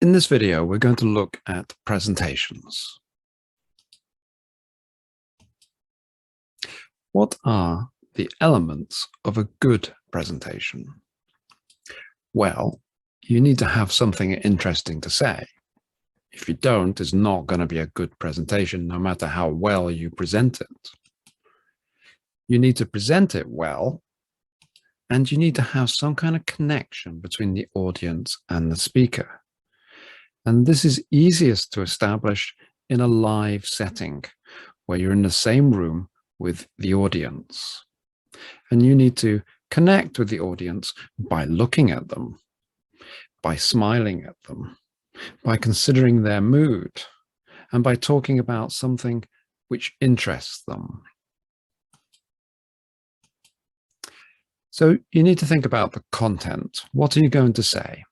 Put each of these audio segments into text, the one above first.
In this video, we're going to look at presentations. What are the elements of a good presentation? Well, you need to have something interesting to say. If you don't, it's not going to be a good presentation, no matter how well you present it. You need to present it well, and you need to have some kind of connection between the audience and the speaker. And this is easiest to establish in a live setting where you're in the same room with the audience. And you need to connect with the audience by looking at them, by smiling at them, by considering their mood, and by talking about something which interests them. So you need to think about the content. What are you going to say?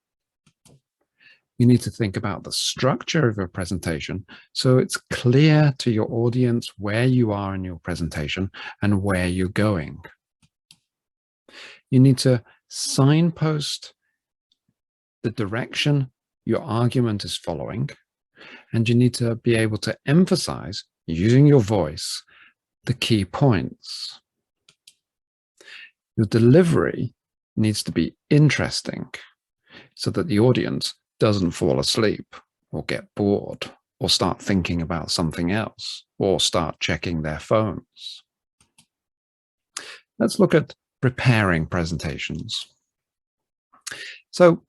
You need to think about the structure of your presentation so it's clear to your audience where you are in your presentation and where you're going. You need to signpost the direction your argument is following, and you need to be able to emphasize, using your voice, the key points. Your delivery needs to be interesting so that the audience doesn't fall asleep or get bored or start thinking about something else or start checking their phones. Let's look at preparing presentations. So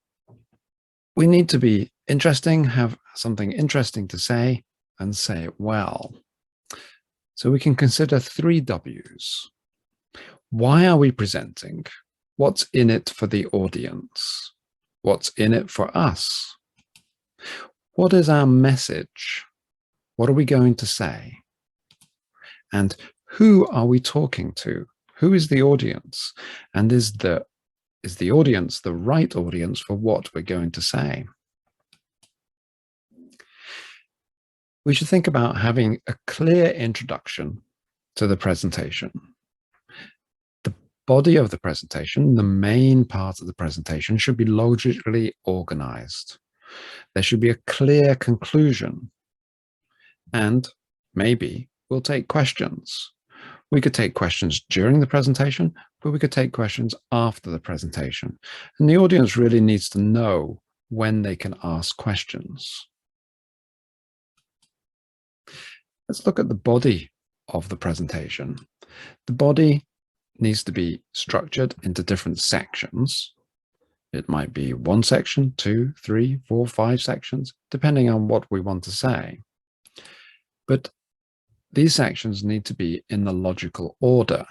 we need to be interesting, have something interesting to say, and say it well. So we can consider 3 W's. Why are we presenting? What's in it for the audience? What's in it for us? What is our message? What are we going to say? And who are we talking to? Who is the audience? And is the audience the right audience for what we're going to say? We should think about having a clear introduction to the presentation. The body of the presentation, the main part of the presentation, should be logically organized. There should be a clear conclusion. And maybe we'll take questions. We could take questions during the presentation, but we could take questions after the presentation. And the audience really needs to know when they can ask questions. Let's look at the body of the presentation. The body needs to be structured into different sections. It might be 1 section, 2, 3, 4, 5 sections, depending on what we want to say. But these sections need to be in the logical order.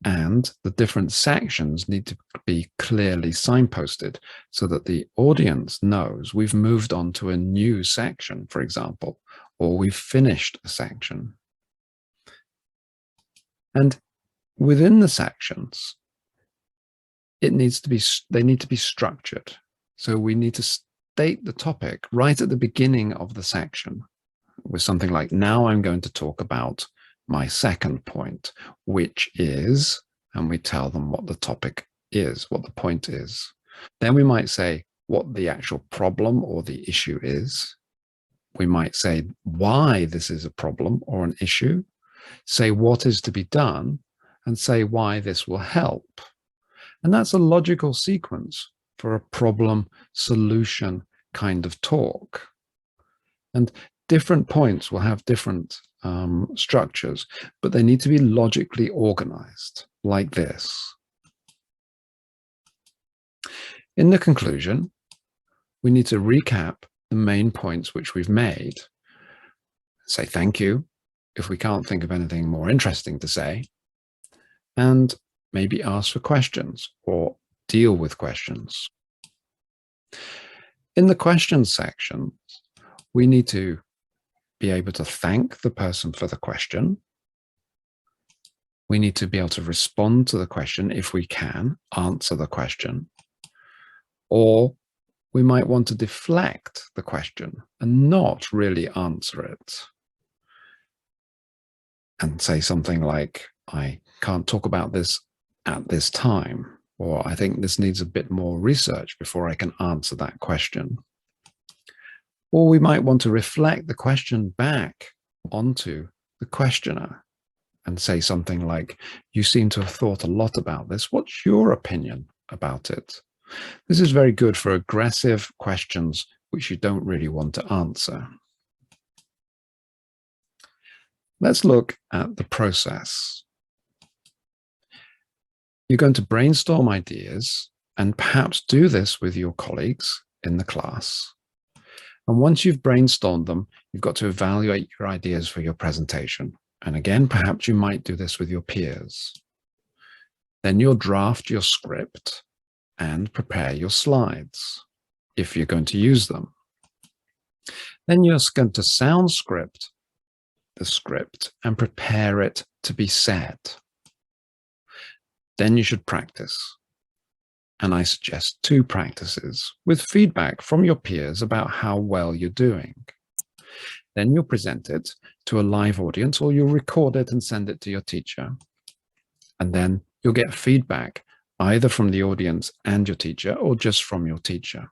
And the different sections need to be clearly signposted so that the audience knows we've moved on to a new section, for example, or we've finished a section. And within the sections, they need to be structured. So we need to state the topic right at the beginning of the section with something like, now I'm going to talk about my second point, which is, and we tell them what the topic is, what the point is. Then we might say what the actual problem or the issue is. We might say why this is a problem or an issue, say what is to be done, and say why this will help. And that's a logical sequence for a problem solution kind of talk. And different points will have different structures, but they need to be logically organized like this. In the conclusion, we need to recap the main points which we've made, say thank you if we can't think of anything more interesting to say, and maybe ask for questions or deal with questions. In the questions section, we need to be able to thank the person for the question. We need to be able to respond to the question if we can, answer the question. Or we might want to deflect the question and not really answer it. And say something like, I can't talk about this at this time. Or I think this needs a bit more research before I can answer that question. Or we might want to reflect the question back onto the questioner and say something like, you seem to have thought a lot about this. What's your opinion about it? This is very good for aggressive questions which you don't really want to answer. Let's look at the process. You're going to brainstorm ideas and perhaps do this with your colleagues in the class. And once you've brainstormed them, you've got to evaluate your ideas for your presentation. And again, perhaps you might do this with your peers. Then you'll draft your script and prepare your slides if you're going to use them. Then you're going to sound script the script and prepare it to be said. Then you should practice. And I suggest 2 practices with feedback from your peers about how well you're doing. Then you'll present it to a live audience, or you'll record it and send it to your teacher. And then you'll get feedback either from the audience and your teacher or just from your teacher.